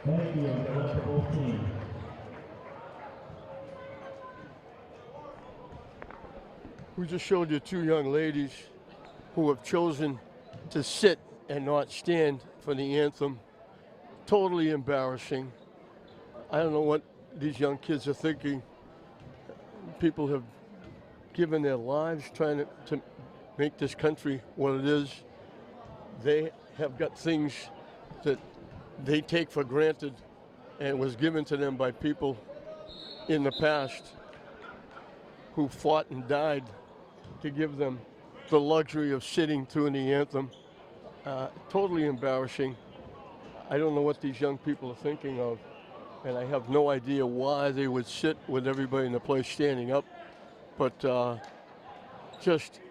Thank you, and select the whole team. We just showed you two young ladies who have chosen to sit and not stand for the anthem. Totally embarrassing. I don't know what these young kids are thinking. People have given their lives trying to make this country what it is. They have got things that they take for granted and was given to them by people in the past who fought and died to give them the luxury of sitting through the anthem. Totally embarrassing. I don't know what these young people are thinking of, and I have no idea why they would sit with everybody in the place standing up, but just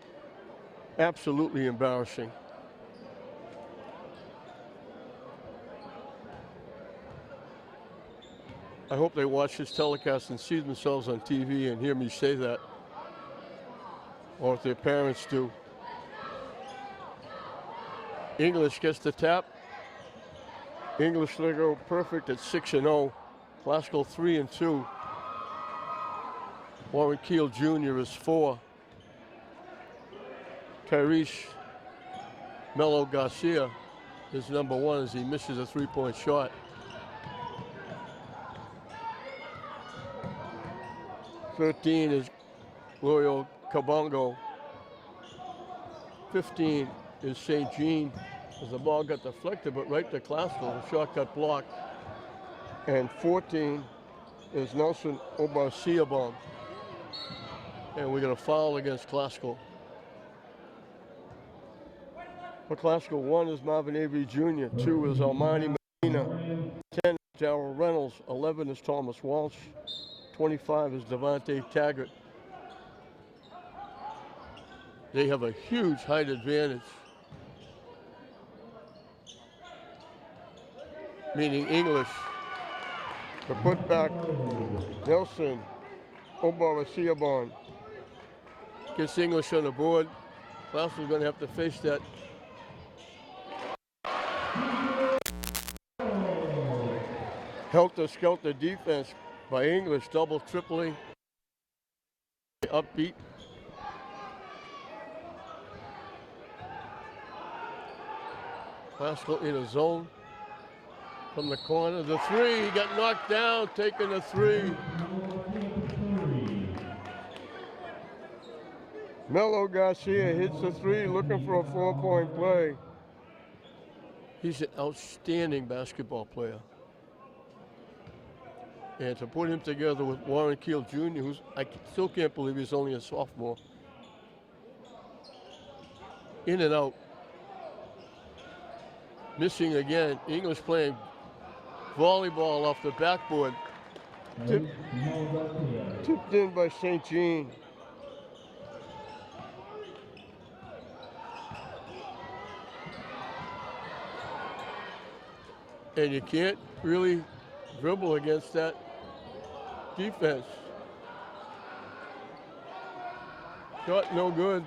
absolutely embarrassing. I hope they watch this telecast and see themselves on TV and hear me say that, or if their parents do. English gets the tap. English they go perfect at 6-0. Glasgow 3-2. Warren Keel Jr. is 4. Tyrese Melo Garcia is number 1 as he misses a 3-point shot. 13 is Loyo Kabongo. 15 is St. Jean as the ball got deflected, but right to Glasgow, the shot got blocked. And 14 is Nelson Obarsiabon. And we got a foul against Glasgow. For Glasgow, 1 is Marvin Avery Jr., 2 is Armani Medina, 10 is Darrell Reynolds, 11 is Thomas Walsh, 25 is Devontae Taggart. They have a huge height advantage, meaning English. The putback, Nelson Obarsiabon gets English on the board. Glasgow's going to have to face that. Helter-skelter defense by English, double, tripling, upbeat. Glasgow in a zone from the corner. The 3, he got knocked down, taking the 3. Melo Garcia hits the 3, looking for a 4-point play. He's an outstanding basketball player. And to put him together with Warren Keel Jr., who's, I still can't believe he's only a sophomore. In and out. Missing again. English playing volleyball off the backboard. Tipped in by St. Jean. And you can't really dribble against that defense. Shot no good.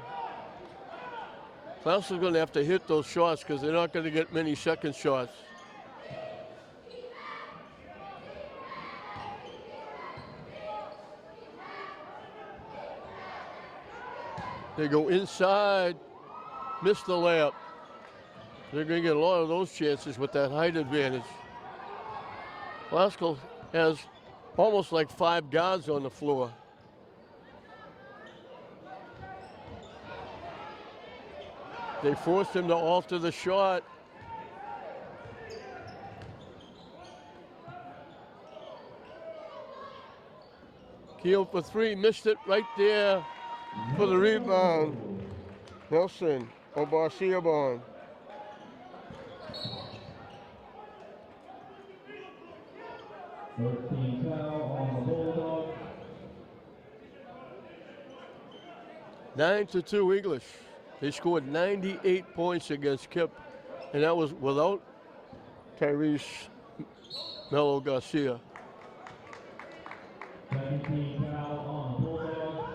Klaus is going to have to hit those shots because they're not going to get many second shots. They go inside, miss the layup. They're going to get a lot of those chances with that height advantage. Glasgow has almost like 5 guards on the floor. They forced him to alter the shot. Keel for 3, missed it right there for the rebound. Nelson Obarsiabon. On the Bulldogs. 9-2 English. They scored 98 points against Kip, and that was without Tyrese Melo Garcia. 17 foul on the Bulldogs.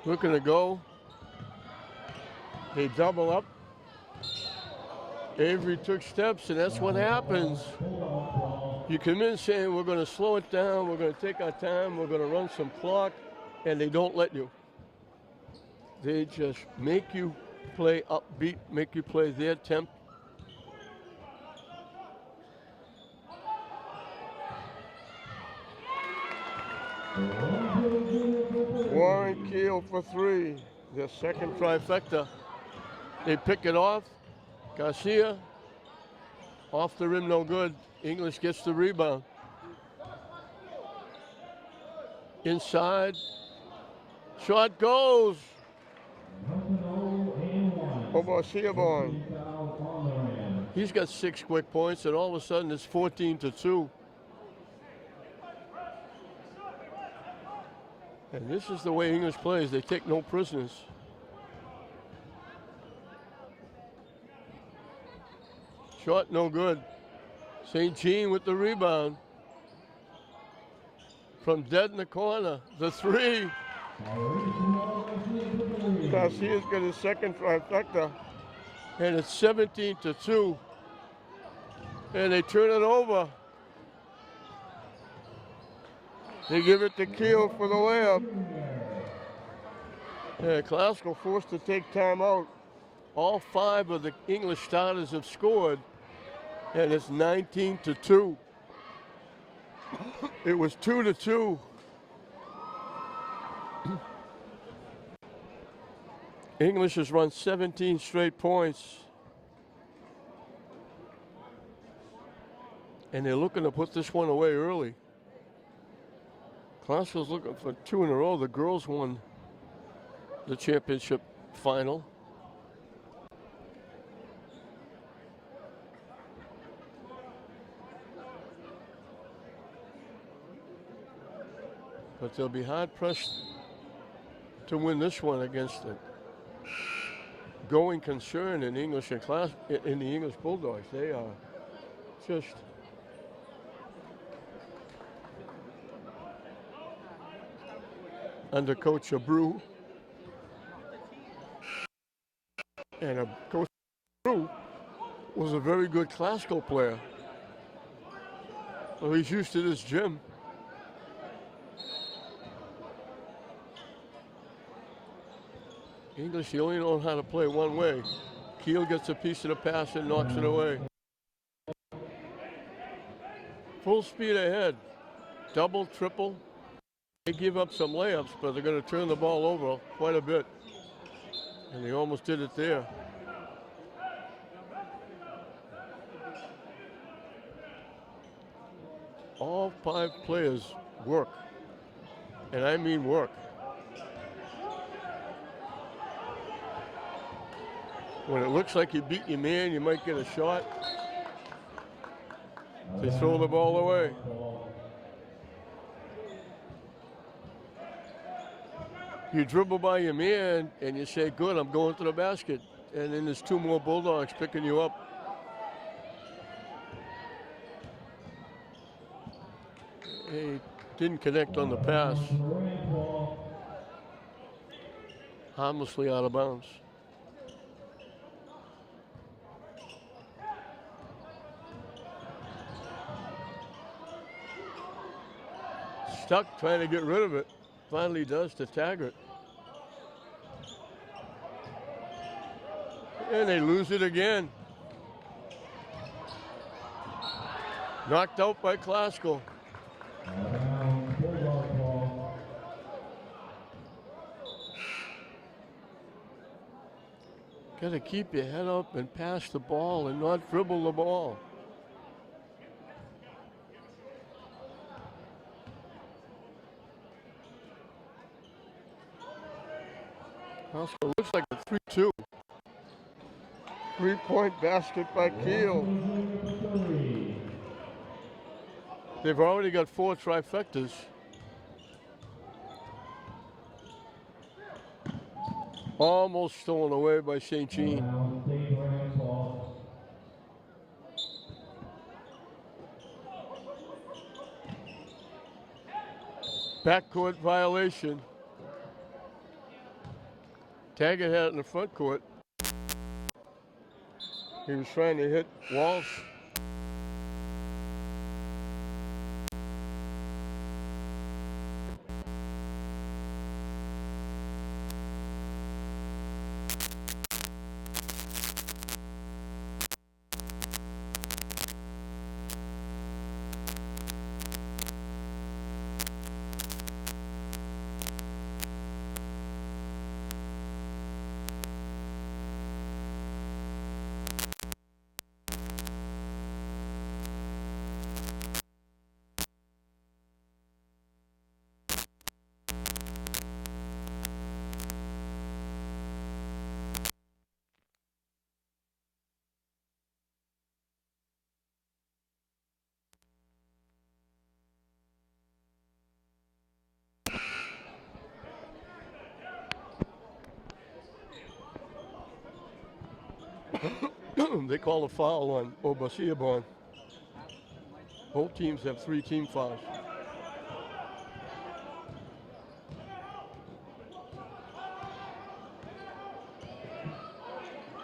Looking to go. They double up. Avery took steps, and that's what happens. You come in saying, we're going to slow it down, we're going to take our time, we're going to run some clock, and they don't let you. They just make you play upbeat, make you play their tempo. Warren Keel for three. Their second trifecta. They pick it off. Garcia off the rim, no good. English gets the rebound. Inside. Shot goes. Obasiabon. He's got 6 quick points, and all of a sudden it's 14-2. And this is the way English plays. They take no prisoners. Shot no good. St. Jean with the rebound. From dead in the corner. The three. Garcia's got his second trifecta. And it's 17-2. And they turn it over. They give it to Keel for the layup. Yeah, Glasgow forced to take time out. All 5 of the English starters have scored, and it's 19-2. It was 2-2. English has run 17 straight points. And they're looking to put this one away early. Glasgow's looking for 2 in a row. The girls won the championship final. But they'll be hard pressed to win this one against a going concern in English and in the English Bulldogs. They are just under Coach Abreu. And Coach Abreu was a very good Glasgow player. So he's used to this gym. English, he only knows how to play one way. Keel gets a piece of the pass and knocks it away. Full speed ahead. Double, triple. They give up some layups, but they're going to turn the ball over quite a bit. And they almost did it there. All 5 players work. And I mean work. When it looks like you beat your man, you might get a shot. They throw the ball away. You dribble by your man and you say, good, I'm going to the basket. And then there's 2 more Bulldogs picking you up. He didn't connect on the pass. Harmlessly out of bounds. Stuck trying to get rid of it. Finally does to Taggart. And they lose it again. Knocked out by Glasgow. Got to keep your head up and pass the ball and not dribble the ball. Glasgow looks like a 3-2. 3-point basket by Keel. They've already got 4 trifectas. Almost stolen away by St. Jean. Backcourt violation. Taggart had it in the front court. He was trying to hit Walsh. They call a foul on Obasiabon. Both teams have 3 team fouls.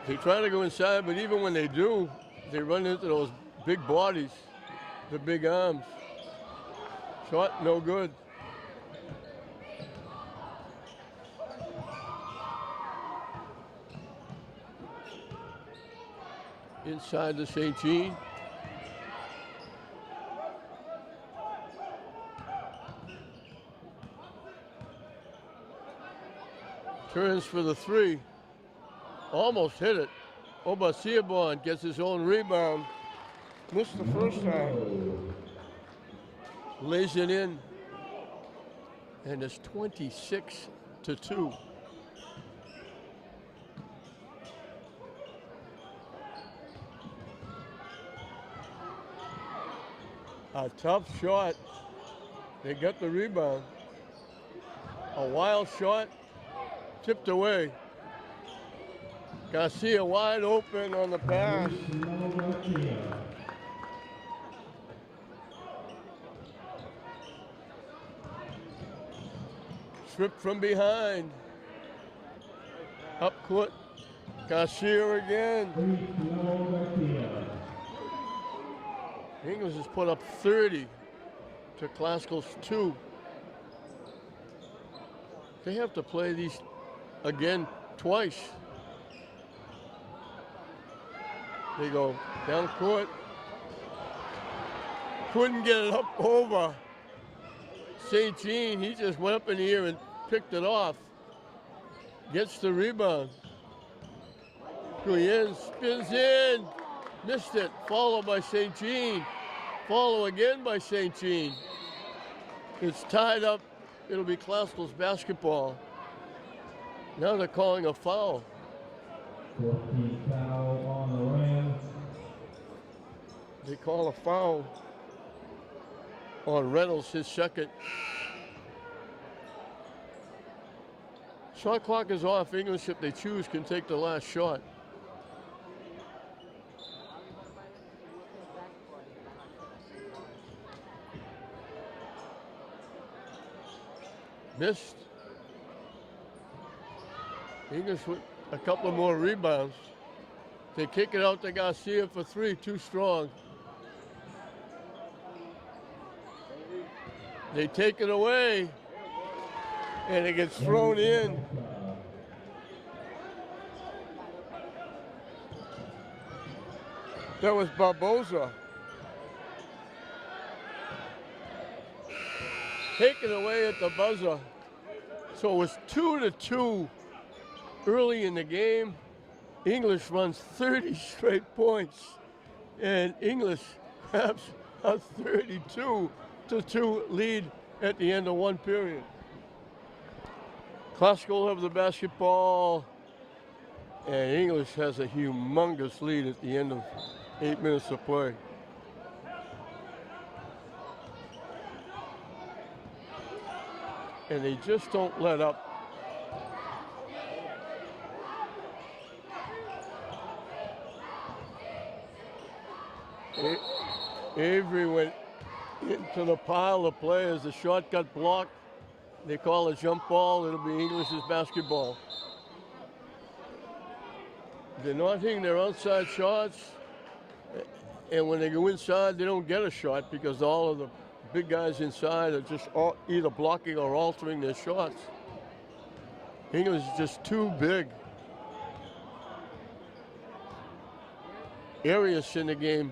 They try to go inside, but even when they do, they run into those big bodies, the big arms. Shot, no good. Inside the St. Jean. Turns for the 3. Almost hit it. Obasiabon gets his own rebound. Missed the first time. Lays it in. And it's 26-2. A tough shot. They got the rebound. A wild shot. Tipped away. Garcia wide open on the pass. Stripped from behind. Up court. Garcia again. English has put up 30 to Classical's 2. They have to play these again twice. They go down court. Couldn't get it up over St. Jean. He just went up in the air and picked it off. Gets the rebound. Guyen spins in. Missed it. Followed by St. Jean. Follow again by St. Jean. It's tied up. It'll be Classical's basketball. Now they're calling a foul. 14 foul on the rim. They call a foul on Reynolds, his second. Shot clock is off. English, if they choose, can take the last shot. Missed. English with a couple more rebounds. They kick it out to Garcia for 3, too strong. They take it away, and it gets thrown in. That was Barboza. Taken away at the buzzer. So it was 2-2 early in the game. English runs 30 straight points, and English grabs a 32-2 lead at the end of one period. Classical have the basketball, and English has a humongous lead at the end of 8 minutes of play. And they just don't let up. Avery went into the pile of players. The shot got blocked. They call a jump ball. It'll be English's basketball. They're not hitting their outside shots. And when they go inside, they don't get a shot because all of the big guys inside are just either blocking or altering their shots. English is just too big. Arias in the game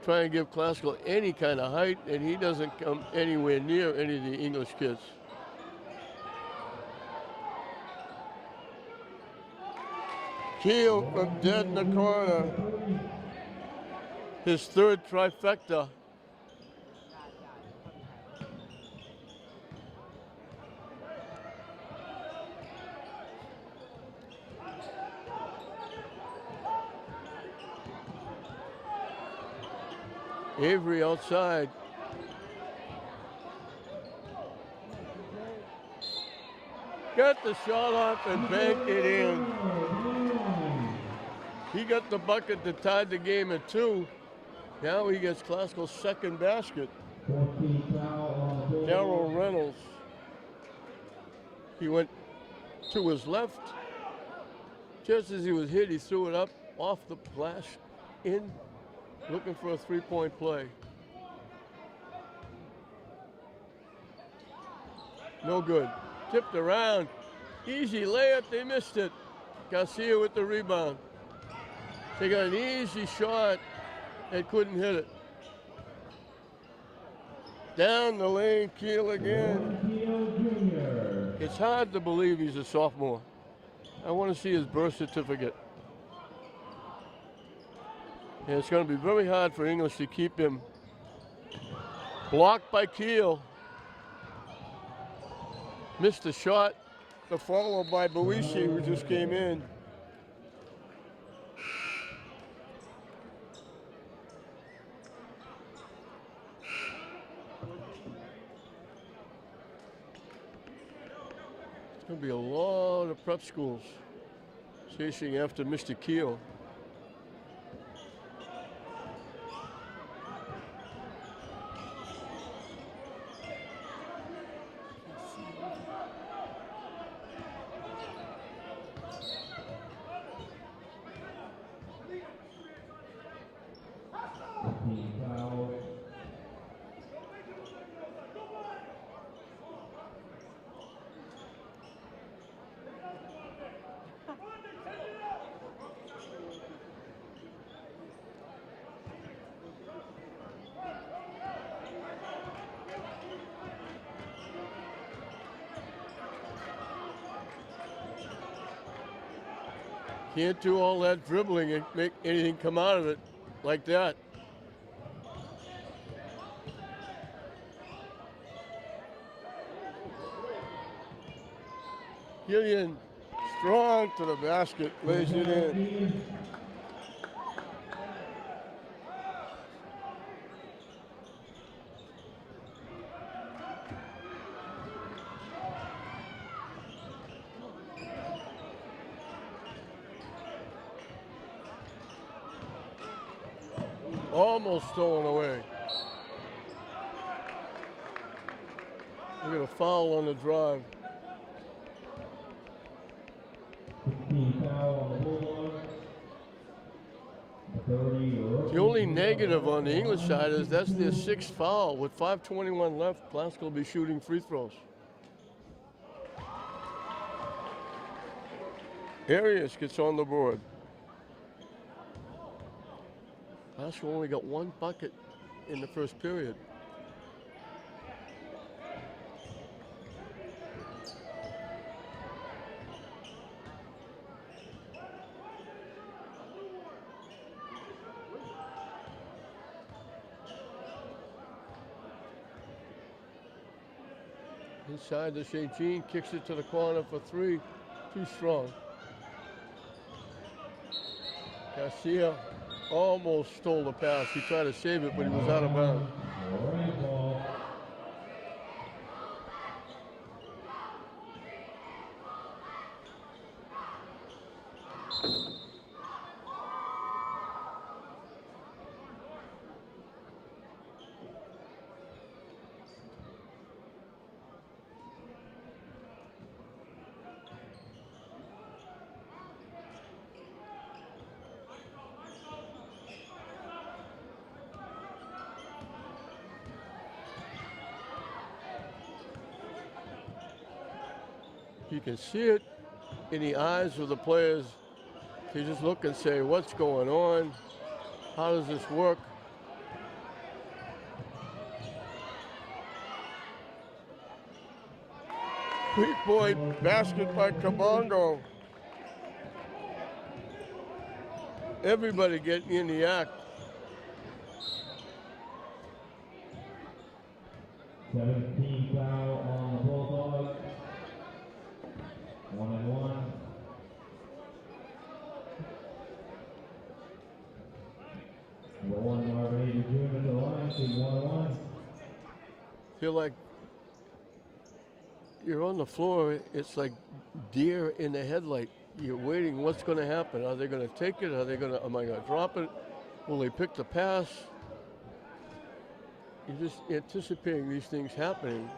trying to give Classical any kind of height, and he doesn't come anywhere near any of the English kids. Keel from dead in the corner. His third trifecta. Avery outside. Got the shot off and banked it in. He got the bucket that tied the game at 2. Now he gets Classical's second basket. Darryl Reynolds. He went to his left. Just as he was hit, he threw it up off the glass in, looking for a three-point play. No good. Tipped around. Easy layup, they missed it. Garcia with the rebound. They got an easy shot and couldn't hit it. Down the lane, Keel again. It's hard to believe he's a sophomore. I want to see his birth certificate. And it's going to be very hard for English to keep him. Blocked by Keel. Missed the shot. The follow by Boverini, who just came in. It's going to be a lot of prep schools chasing after Mr. Keel. Can't do all that dribbling and make anything come out of it like that. Gillian strong to the basket, lays it in. Almost stolen away. We got a foul on the drive. The only negative on the English side is that's their 6th foul. With 5:21 left, Classical will be shooting free throws. Arias gets on the board. Classical only got 1 bucket in the first period. Inside the St. Jean, kicks it to the corner for 3. Too strong. Garcia almost stole the pass. He tried to save it, but he was out of bounds. You can see it in the eyes of the players. They just look and say, what's going on? How does this work? Three-point basket by Kabongo. Everybody getting in the act. 17 foul on the Bulldogs. 1-1. Number 1, Boverini Jr. to the line, shooting 1-1. Feel like you're on the floor. It's like deer in the headlight. You're waiting. What's going to happen? Are they going to take it? Am I going to drop it? Will they pick the pass? You're just anticipating these things happening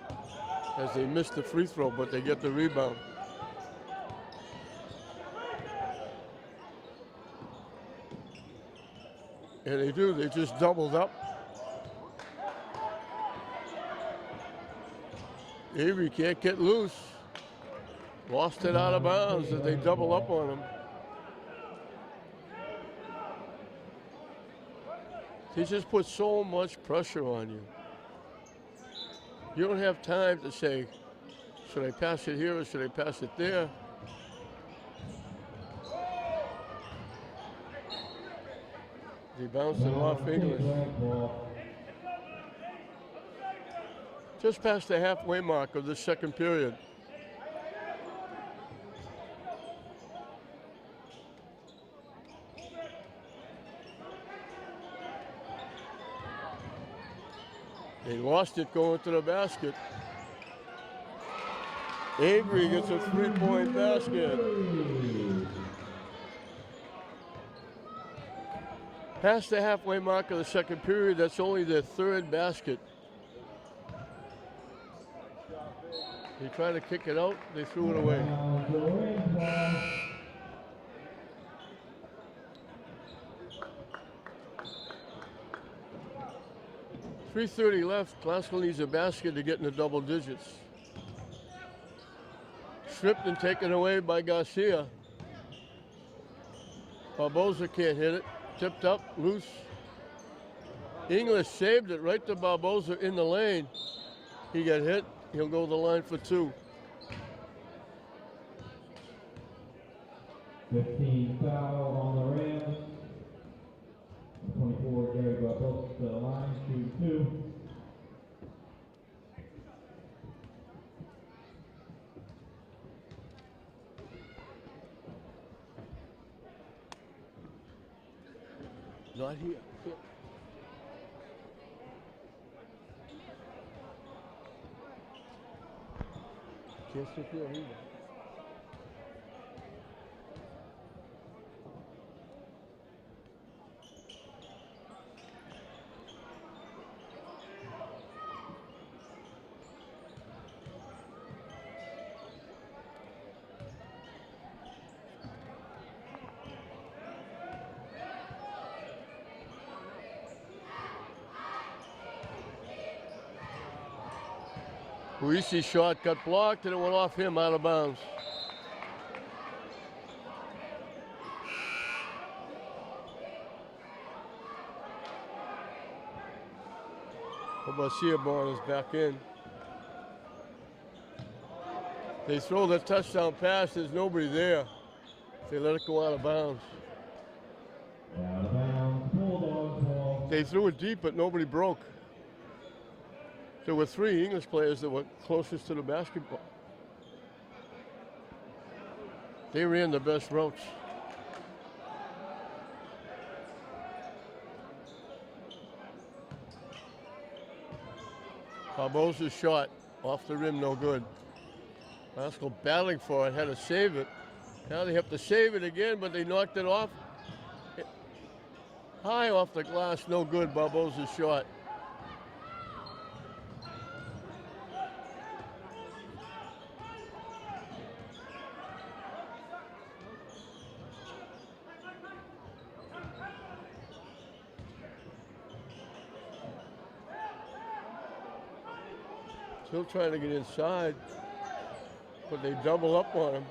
as they miss the free throw, but they get the rebound. And they do. They just doubled up. Avery can't get loose. Lost it out of bounds as they double up on him. They just put so much pressure on you. You don't have time to say, should I pass it here or should I pass it there? They bounced it off English. Just past the halfway mark of the second period. They lost it going to the basket. Avery gets a three-point basket. Past the halfway mark of the second period, that's only their third basket. They tried to kick it out, they threw it away. 3:30 left. Glasgow needs a basket to get in the double digits. Stripped and taken away by Garcia. Barboza can't hit it. Tipped up, loose. English saved it right to Barboza in the lane. He got hit. He'll go to the line for two. 15 foul on the Rams. 24, Gary Barbosa to the line, shooting 2. Not here. Can't sit here either. Ruisi's shot got blocked and it went off him out of bounds. Obasiabon is back in. They throw the touchdown pass, there's nobody there. They let it go out of bounds. Out of bounds, Bulldogs ball. They threw it deep, but nobody broke. There were 3 English players that were closest to the basketball. They ran the best routes. Barbosa's shot off the rim, no good. Glasgow battling for it, had to save it. Now they have to save it again, but they knocked it off. High off the glass, no good, Barbosa's shot. Still trying to get inside. but they double up on him.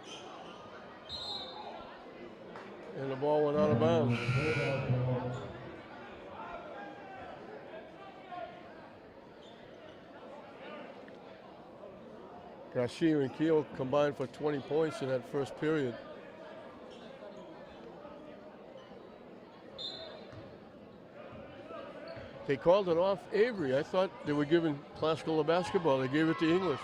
And the ball went out of bounds. Garcia and Keel combined for 20 points in that first period. They called it off Avery. I thought they were giving Classical a basketball. They gave it to English.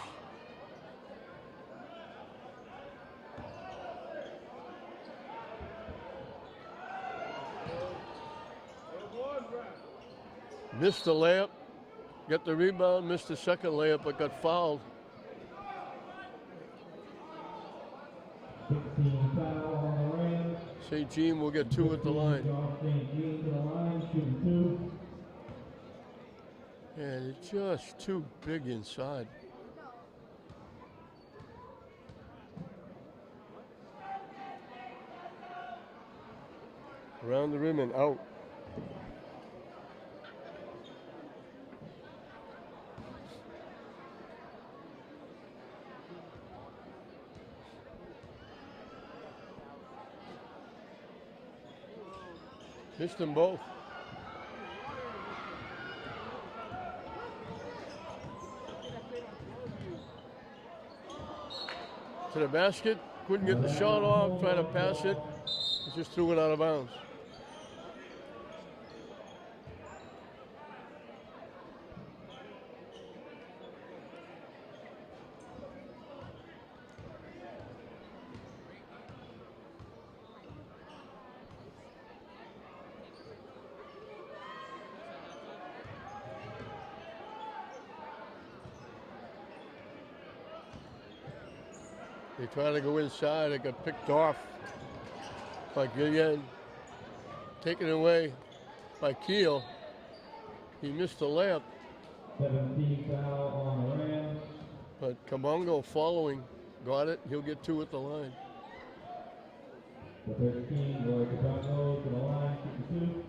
Missed the layup, got the rebound, missed the second layup, but got fouled. 16 foul on the rim. St. Jean will get 2 at the line. St. Jean to the line, shooting 2. And it's just too big inside. Around the rim and out. Missed them both. To the basket, couldn't get the shot off, tried to pass it, just threw it out of bounds. They tried to go inside, it got picked off by Gillian. Taken away by Keel. He missed the layup. 17 foul on the rim. But Kabongo following, got it. He'll get 2 at the line. The 13, Roy Cabongo to the line, shooting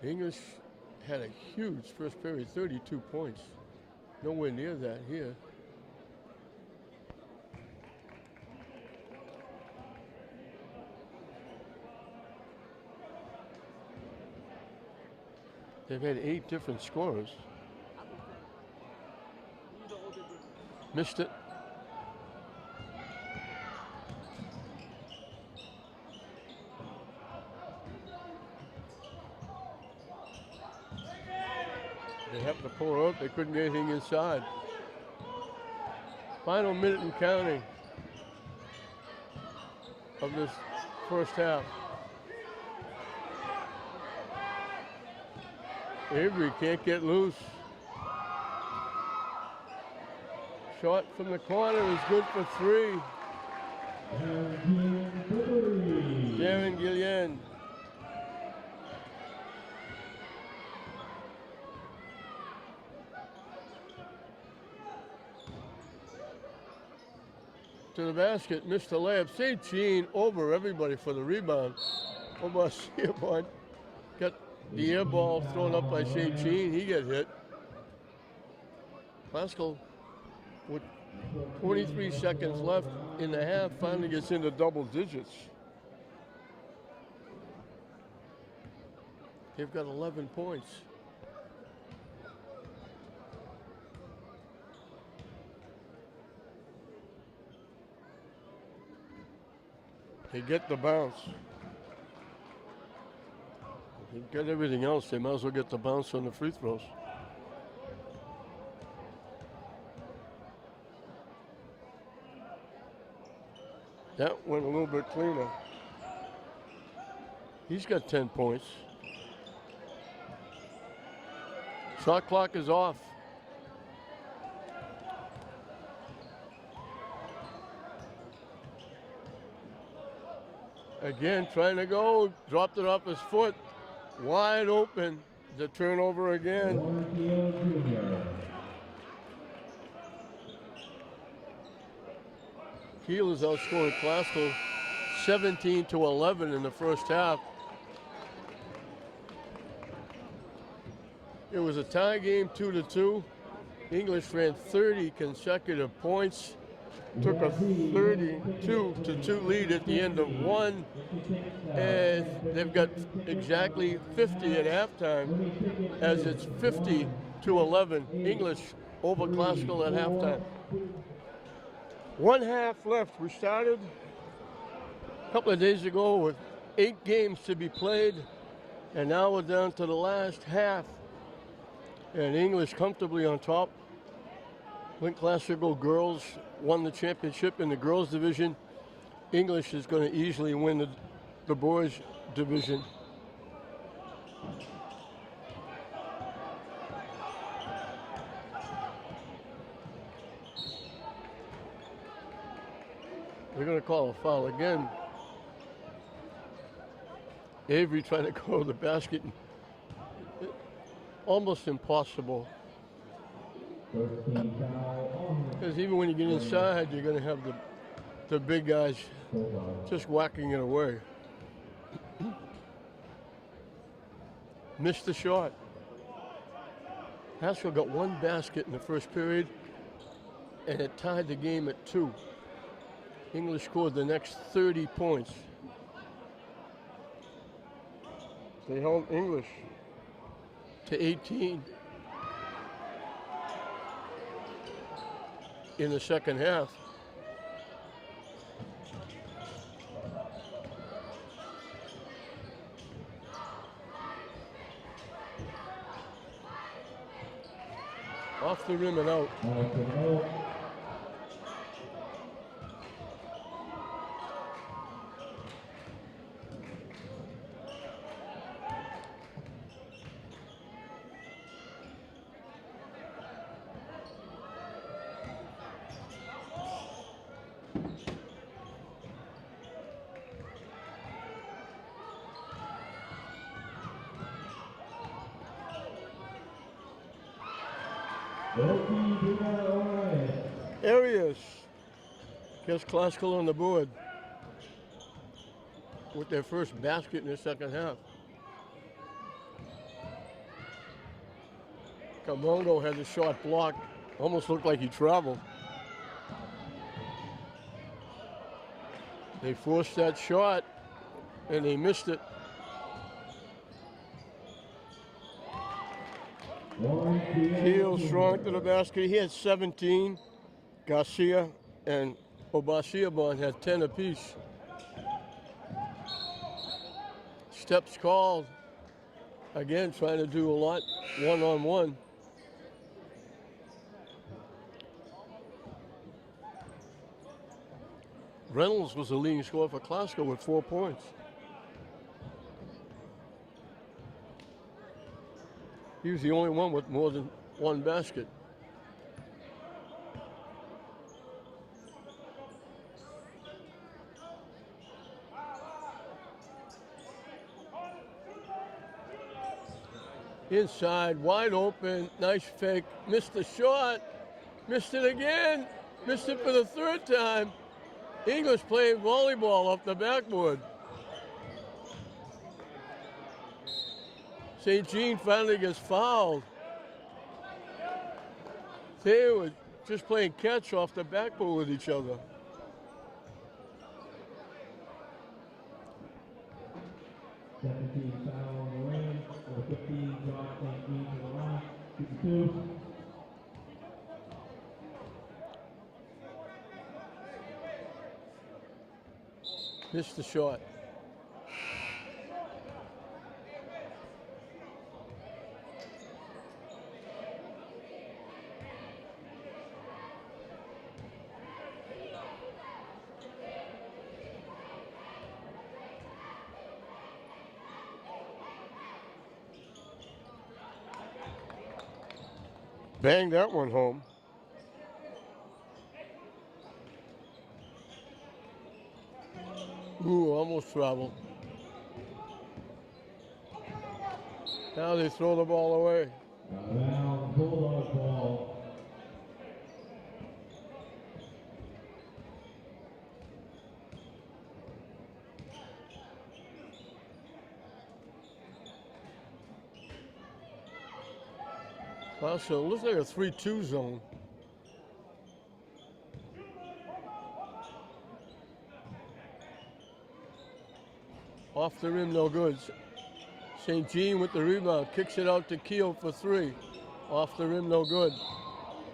2. English had a huge first period, 32 points. Nowhere near that here. They've had 8 different scorers. Missed it. They have to pull out. They couldn't get anything inside. Final minute and counting of this first half. Avery can't get loose. Shot from the corner is good for 3. Darren Gillian. To the basket, missed the layup. St. Jean over everybody for the rebound. Omar Siobhan got the air ball thrown up by St. Jean. He got hit. Classical, with 23 seconds left in the half, finally gets into double digits. They've got 11 points. They get the bounce. They get everything else. They might as well get the bounce on the free throws. That went a little bit cleaner. He's got 10 points. Shot clock is off. Again, trying to go, dropped it off his foot. Wide open, the turnover again. Keel is outscoring Classical 17-11 in the first half. It was a tie game, 2-2. English ran 30 consecutive points. took a 32-2 lead at the end of one, and they've got exactly 50 at halftime, as it's 50-11 English over Classical at halftime. 1 half left. We started a couple of days ago with 8 games to be played, and now we're down to the last half, and English comfortably on top. Link Classical girls won the championship in the girls division. English is going to easily win the boys division. They're going to call a foul again. Avery trying to go to the basket. Almost impossible. Because even when you get inside, you're going to have the big guys just whacking it away. Missed the shot. Haskell got 1 basket in the first period, and it tied the game at 2. English scored the next 30 points. They held English to 18 in the second half. Off the rim and out. Areas gets Classical on the board with their first basket in the second half. Camongo had the shot blocked. Almost looked like he traveled. They forced that shot and they missed it. Keel strong to the basket. He had 17. Garcia and Obasiabon had 10 apiece. Steps called. Again, trying to do a lot one-on-one. Reynolds was the leading scorer for Classical with 4 points. He was the only one with more than 1 basket. Inside, wide open, nice fake, missed the shot, missed it again, missed it for the 3rd time. English playing volleyball off the backboard. St. Jean finally gets fouled. They were just playing catch off the backboard with each other. Missed the shot. Banged that one home. Ooh, almost traveled. Now they throw the ball away. Bulldog ball. Well, so it looks like a 3-2 zone. Off the rim, no good. St. Jean with the rebound, kicks it out to Keel for three. Off the rim, no good.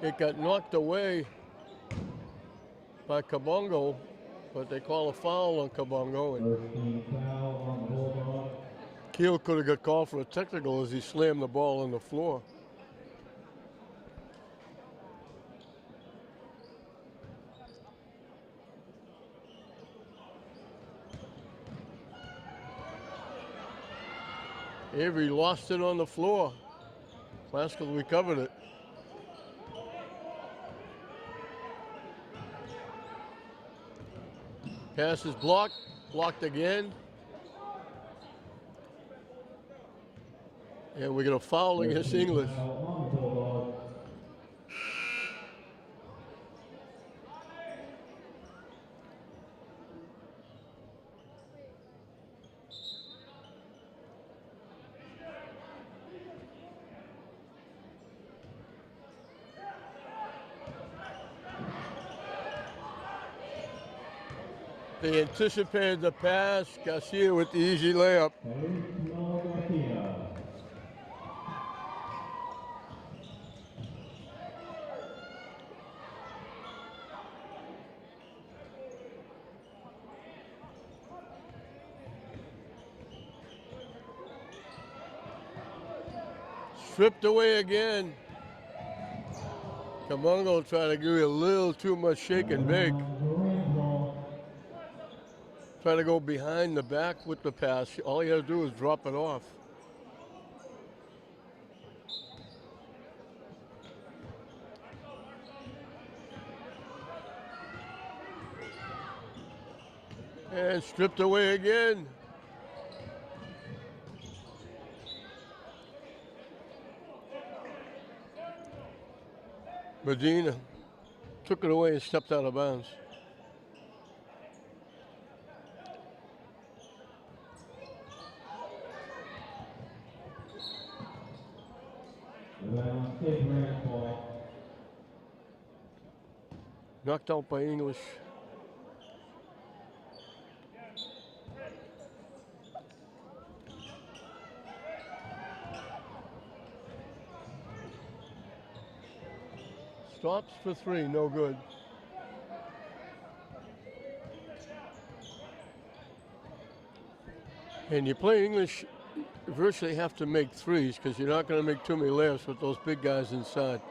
It got knocked away by Kabongo, but they call a foul on Kabongo. And Foul on Bulldog. Keel could have got called for a technical as he slammed the ball on the floor. Avery lost it on the floor. Classical recovered it. Pass is blocked, blocked again. And we get a foul against English. Foul on Bulldog. They anticipated the pass. Garcia with the easy layup. Garcia. Stripped away again. Kamungo trying to give you a little too much shake and bake. Trying to go behind the back with the pass. All you have to do is drop it off. And stripped away again. Medina took it away and stepped out of bounds. Knocked out by English. Stops for three, no good. And you play English, you virtually have to make threes because you're not going to make too many layups with those big guys inside.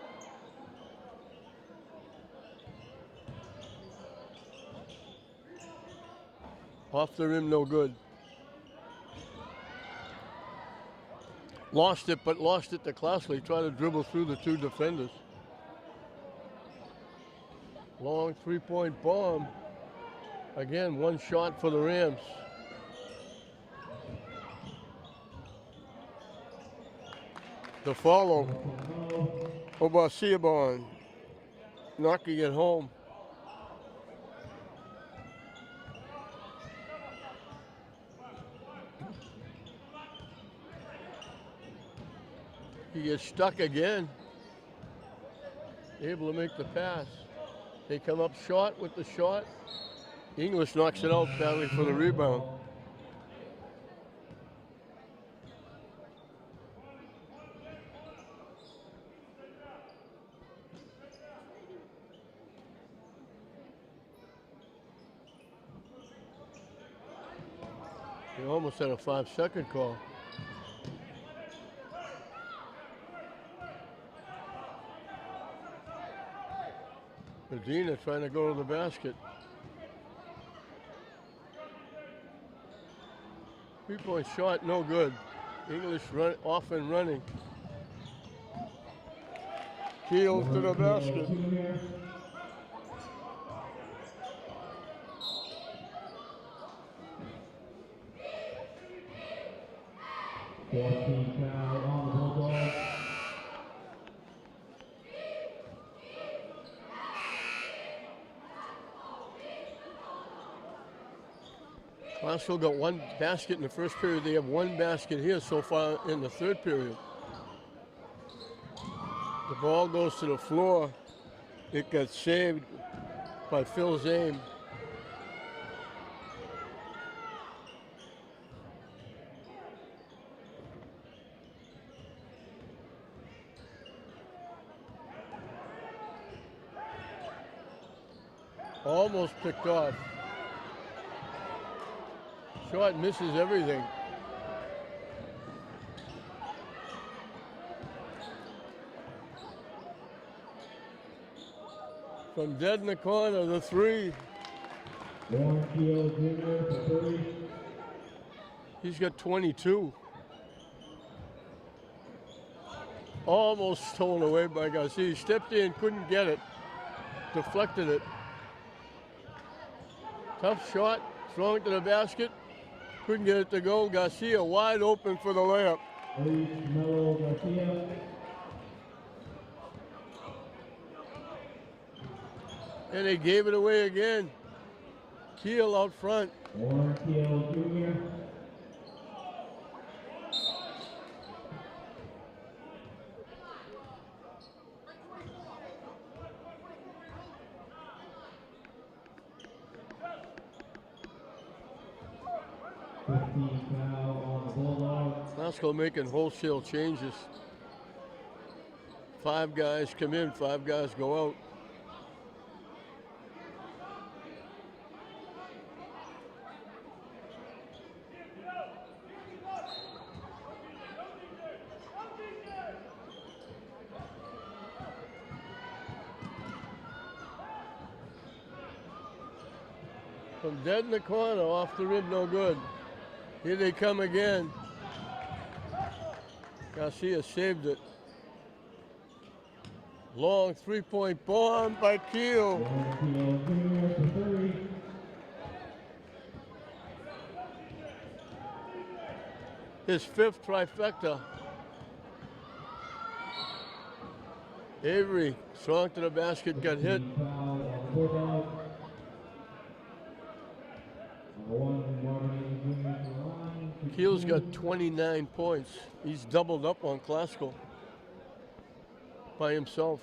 Off the rim, no good. Lost it, but lost it to Classley. Tried to dribble through the two defenders. Long three-point bomb. Again, one shot for the Rams. The follow. Obasiabon knocking it home. He gets stuck again. Able to make the pass. They come up short with the shot. English knocks it out badly for the rebound. They almost had a 5-second call. Medina trying to go to the basket. 3-point shot, no good. English run off and running. Keel to the basket. Foul on the Bulldogs. Glasgow got one basket in the first period. They have one basket here so far in the third period. The ball goes to the floor. It got saved by Phil Zane. Almost picked off. Shot misses everything. From dead in the corner, the three. Warren Keel Jr. for 30. He's got 22. Almost stolen away by Garcia. He stepped in, couldn't get it. Deflected it. Tough shot, throwing to the basket. Couldn't get it to go. Garcia wide open for the layup. Melo Garcia. And they gave it away again. Keel out front. Warren Keel Jr. Foul on the Bulldogs. Glasgow making wholesale changes. 5 guys come in, 5 guys go out. From dead in the corner, off the rim, no good. Here they come again. Garcia saved it. Long three-point bomb by Keel. His 5th trifecta. Avery, strong to the basket, got hit. Keel's got 29 points. He's doubled up on Glasgow by himself.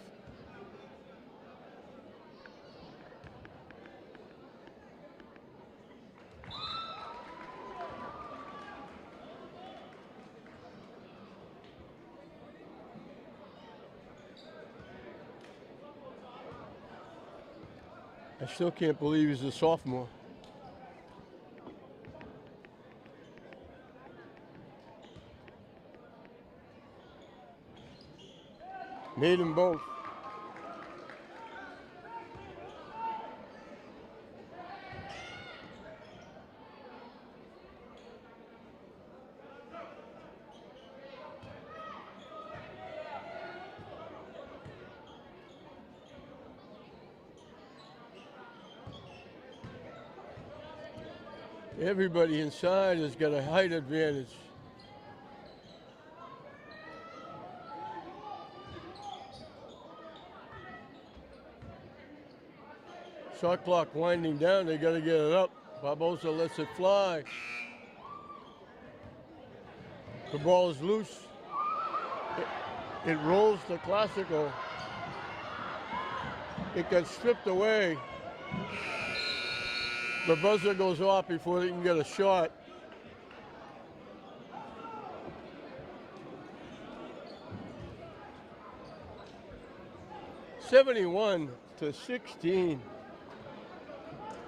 I still can't believe he's a sophomore. Made them both. Everybody inside has got a height advantage. Shot clock winding down, they got to get it up. Barbosa lets it fly. The ball is loose. It rolls to Classical. It got stripped away. The buzzer goes off before they can get a shot. (71-16).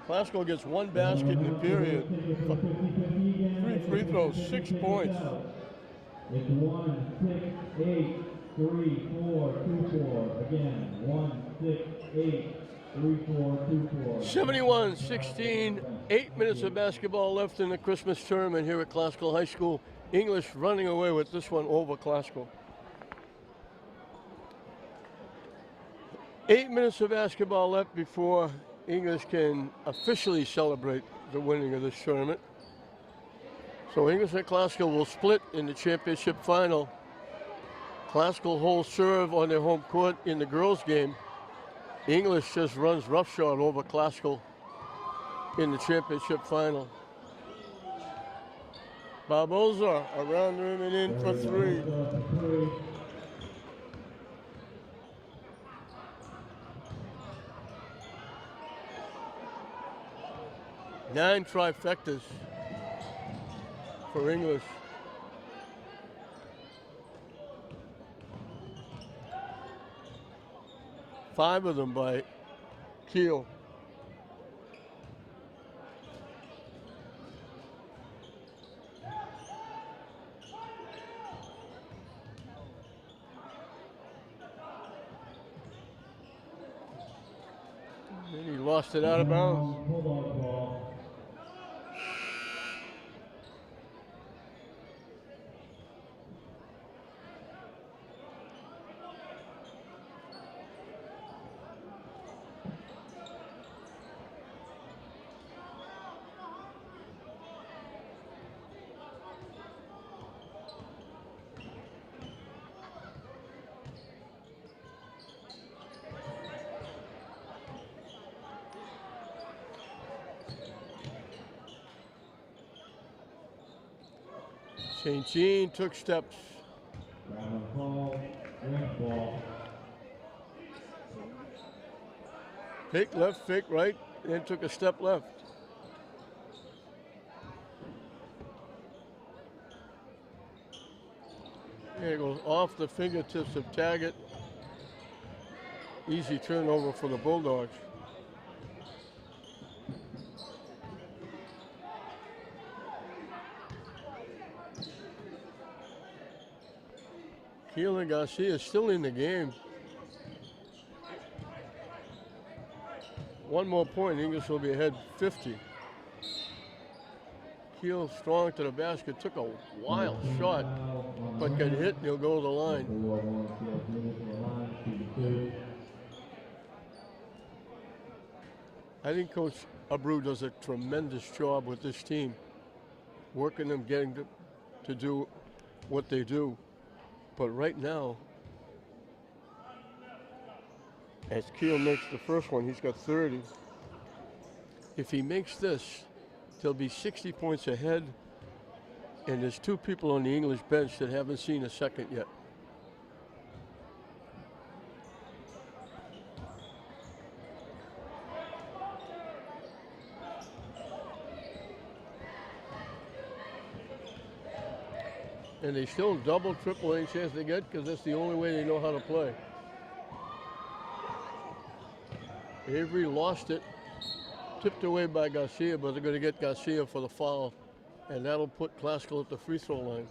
Glasgow gets 1 basket in the period. 3 free throws, 6 points. It's 1-6-8-3-4-2-4. Again, 1-6-8-3-4-2-4. 71-16, 8 minutes of basketball left in the Christmas tournament here at Glasgow High School. English running away with this one over Glasgow. 8 minutes of basketball left before English can officially celebrate the winning of this tournament. So English and Glasgow will split in the championship final. Glasgow holds serve on their home court in the girls' game. English just runs roughshod over Glasgow in the championship final. Barbosa around the rim and in for 3. Nine trifectas for English. Five of them by Keel. lost it out of bounds. Bulldog ball. St. Jean took steps. Round call. Red ball. Fake left, fake right, then took a step left. There it goes off the fingertips of Taggart. Easy turnover for the Bulldogs. Keelan Garcia is still in the game. One more point, English will be ahead 50. Keel strong to the basket, took a wild shot, but got hit and he'll go to the line. I think Coach Abreu does a tremendous job with this team, working them, getting to do what they do. But right now, as Keel makes the first one, he's got 30. If he makes this, they'll be 60 points ahead, and there's two people on the English bench that haven't seen a second yet. And they still double, triple any chance they get because that's the only way they know how to play. Avery lost it, tipped away by Garcia, but they're going to get Garcia for the foul, and that'll put Classical at the free throw line.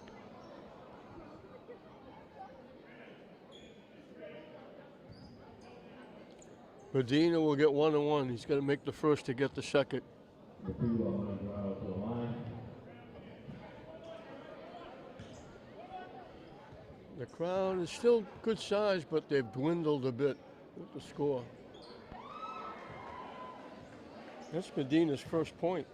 Medina will get 1 and 1. He's going to make the first to get the second. The crowd is still good size, but they've dwindled a bit with the score. That's Medina's first point.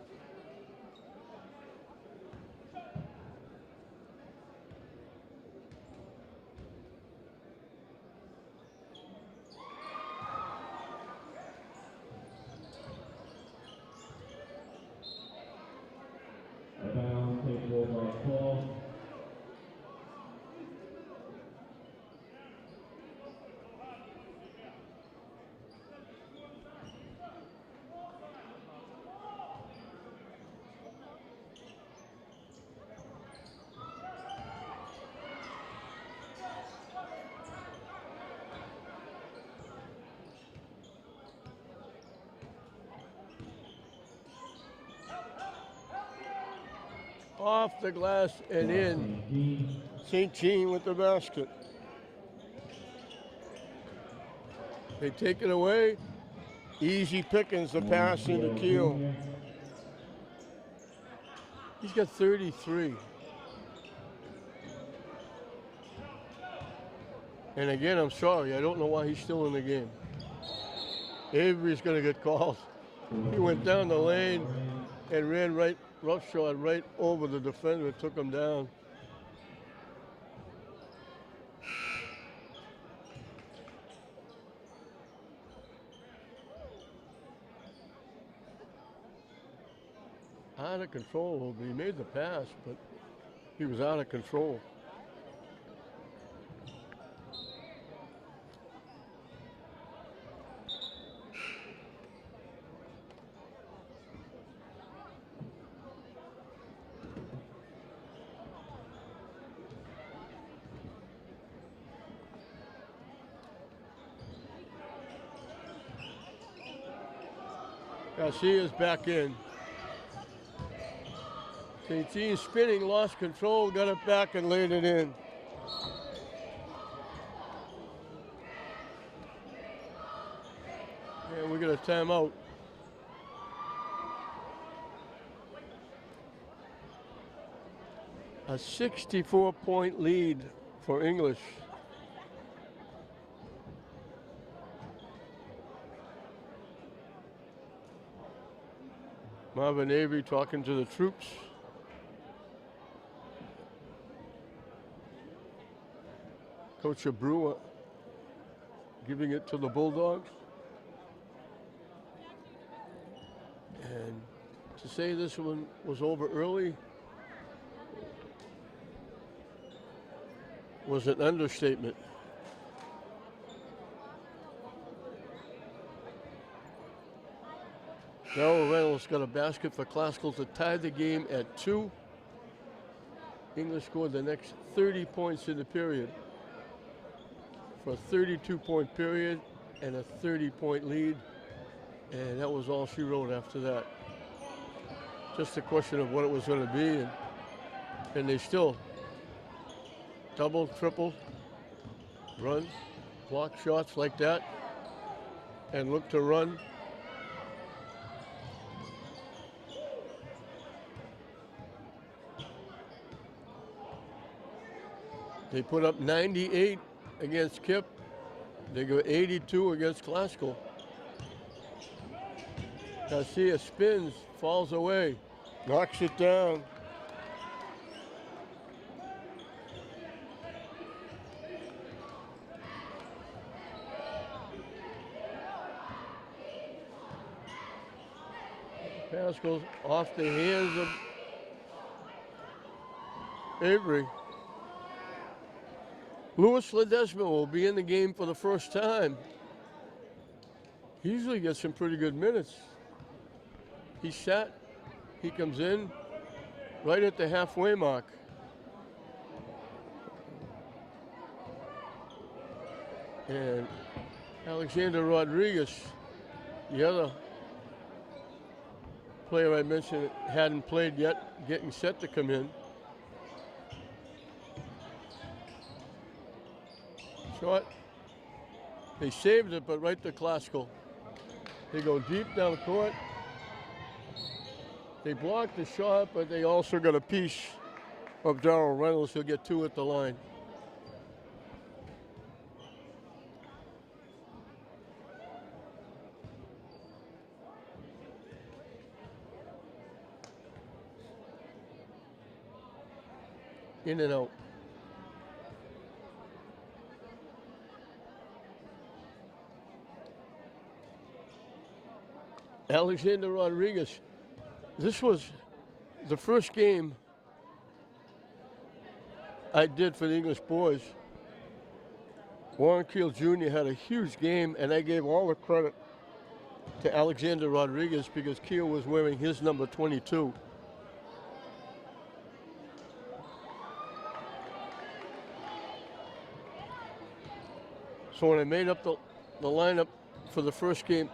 Off the glass and in. St. Jean with the basket. They take it away. Easy pickings, the pass into Keel. He's got 33. And again, I'm sorry, I don't know why he's still in the game. Avery's going to get called. He went down the lane and ran right, rough shot right over the defender, took him down. Out of control, he made the pass, but he was out of control. Garcia's back in. St. Jean spinning, lost control, got it back and laid it in. And we got a timeout. A 64-point lead for English. Marvin Avery talking to the troops. Coach Brewer giving it to the Bulldogs. And to say this one was over early was an understatement. Darrell Reynolds got a basket for Classical to tie the game at 2. English scored the next 30 points in the period for a 32-point period and a 30-point lead. And that was all she wrote after that. Just a question of what it was going to be. And they still double, triple, run, block shots like that, and look to run. They put up 98 against Kip. They go 82 against Classical. Garcia spins, falls away, knocks it down. Pass goes off the hands of Avery. Louis Ledesma will be in the game for the first time. He usually gets some pretty good minutes. He's set. He comes in right at the halfway mark. And Alexander Rodriguez, the other player I mentioned hadn't played yet, getting set to come in. Short. They saved it, but right to Classical. They go deep down court. They blocked the shot, but they also got a piece of Darrell Reynolds. He'll get 2 at the line. In and out. Alexander Rodriguez. This was the first game I did for the English boys. Warren Keel Jr. had a huge game, and I gave all the credit to Alexander Rodriguez because Keel was wearing his number 22. So when I made up the lineup for the first game,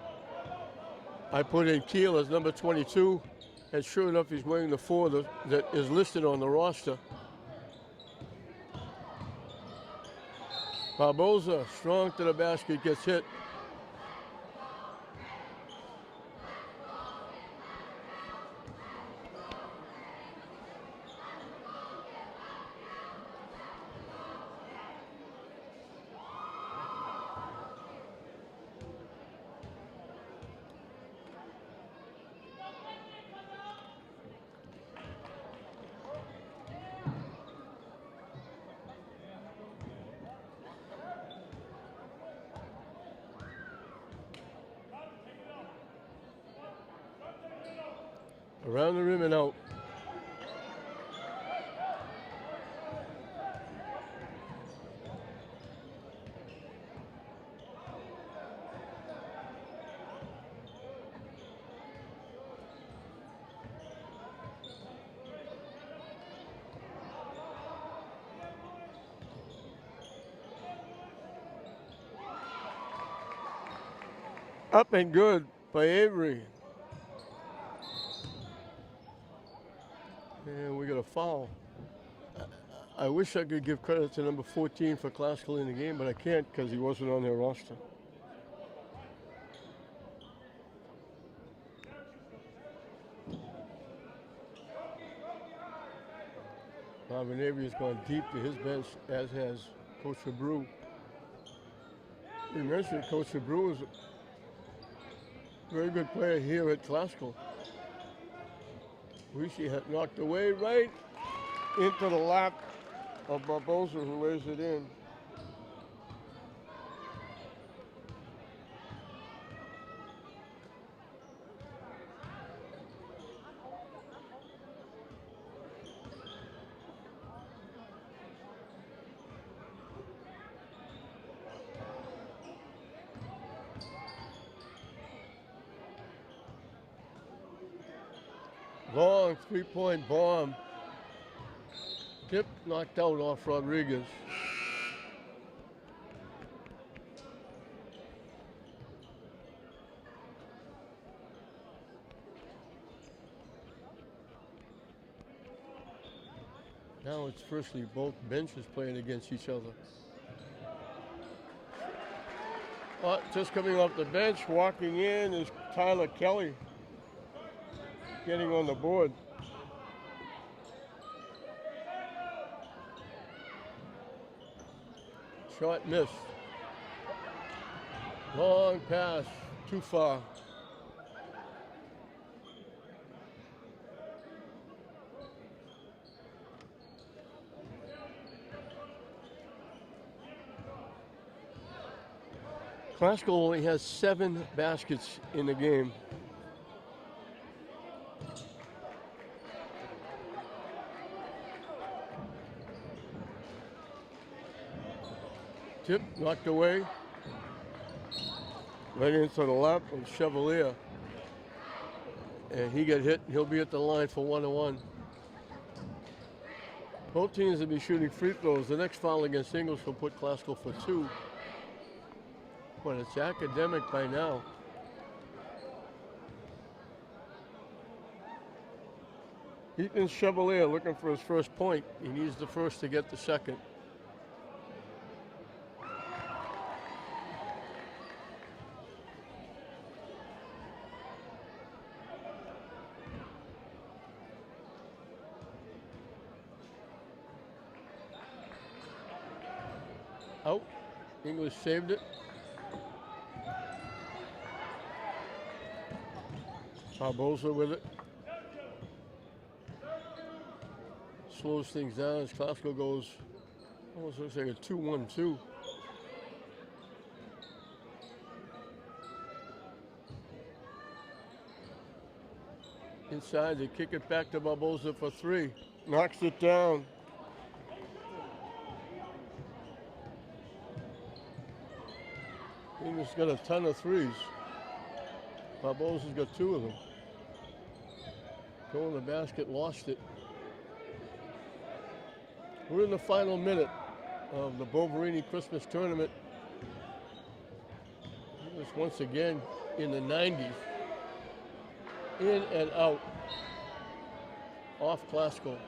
I put in Keel as number 22, and sure enough, he's wearing the 4 that is listed on the roster. Barboza, strong to the basket, gets hit. Around the rim and out. Up and good by Avery. And we got a foul. I wish I could give credit to number 14 for Classical in the game, but I can't because he wasn't on their roster. Boverini has gone deep to his bench, as has Coach Abreu. We mentioned Coach Abreu is a very good player here at Classical. Rishi had knocked away right into the lap of Barbosa, who lays it in. Long three-point bomb. Tip knocked out off Rodriguez. Now it's firstly both benches playing against each other. Just coming off the bench, walking in is Tyler Kelly, getting on the board. Shot missed. Long pass, too far. Classical only has 7 baskets in the game. Tip knocked away. Right into the lap of Chevalier. And he got hit. He'll be at the line for 1-1. Both teams will be shooting free throws. The next foul against Ingles will put Classical for 2. But it's academic by now. Ethan Chevalier looking for his first point. He needs the first to get the second. Out. English saved it. Barbosa with it. Slows things down as Classical goes, almost looks like a 2-1-2. Inside, they kick it back to Barbosa for 3. Knocks it down. English got a ton of threes. Barbosa's got 2 of them. Going to the basket, lost it. We're in the final minute of the Boverini Christmas tournament. English once again in the 90s. In and out. Off Classical.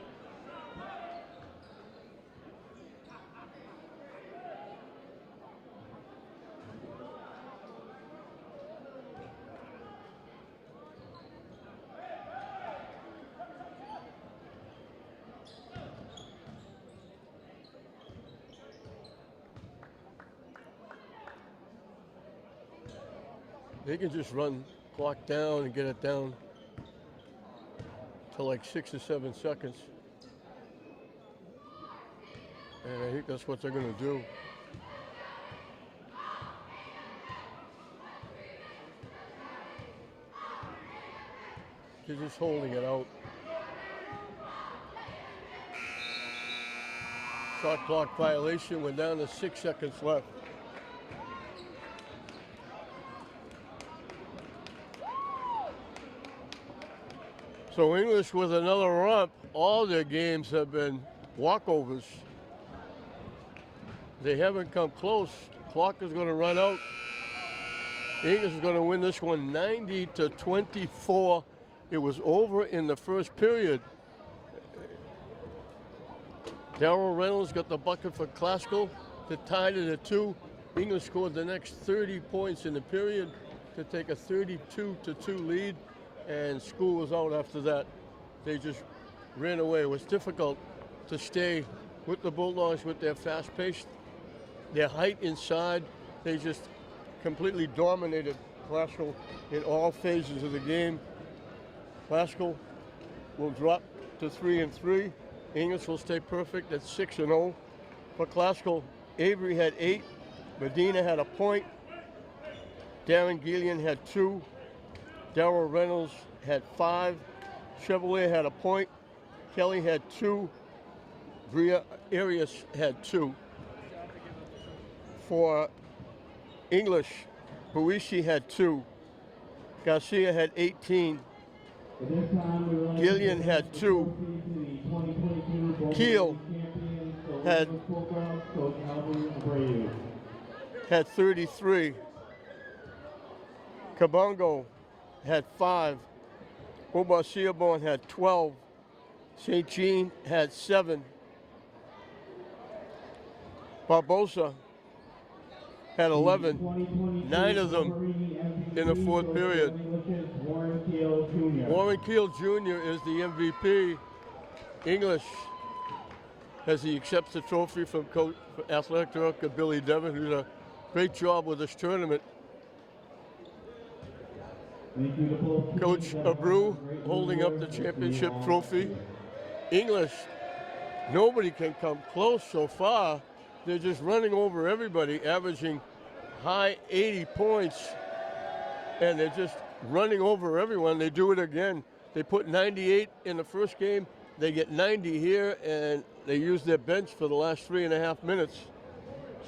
They can just run clock down and get it down to like 6 or 7 seconds. And I think that's what they're going to do. They're just holding it out. Shot clock violation. We're down to 6 seconds left. So English with another romp. All their games have been walkovers. They haven't come close. Clock is going to run out. English is going to win this one 90-24. It was over in the first period. Darrell Reynolds got the bucket for Classical to tie it at 2. English scored the next 30 points in the period to take a 32-2 lead. And school was out after that. They just ran away. It was difficult to stay with the Bulldogs with their fast pace, their height inside. They just completely dominated Classical in all phases of the game. Classical will drop to 3-3. English will stay perfect at 6-0. For Classical, Avery had 8. Medina had a point. Darren Gillian had 2. Darrell Reynolds had 5. Chevalier had a point. Kelly had 2. Bria Arias had 2. For English, Buishi had 2. Garcia had 18. Gillian had 2. Keel had 33. Kabongo had 5. Hobart Seaborn had 12. St. Jean had 7. Barbosa had 11. 9 of them in the fourth period. Warren Keel Jr. is the MVP. English, as he accepts the trophy from Coach Athletic Director Billy Devon, who did a great job with this tournament. Coach Abreu holding up the championship trophy. English, nobody can come close so far. They're just running over everybody, averaging high 80 points, and they're just running over everyone. They do it again. They put 98 in the first game. They get 90 here, and they use their bench for the last 3.5 minutes.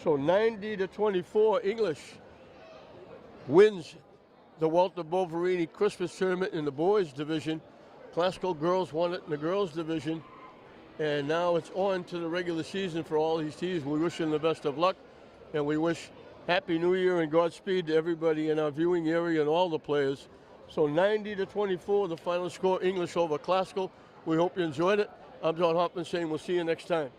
So 90-24, English wins the Walter Boverini Christmas tournament in the boys division. Classical girls won it in the girls division. And now it's on to the regular season for all these teams. We wish them the best of luck, and we wish Happy New Year and Godspeed to everybody in our viewing area and all the players. So 90-24, the final score, English over Classical. We hope you enjoyed it. I'm John Hoffman saying we'll see you next time.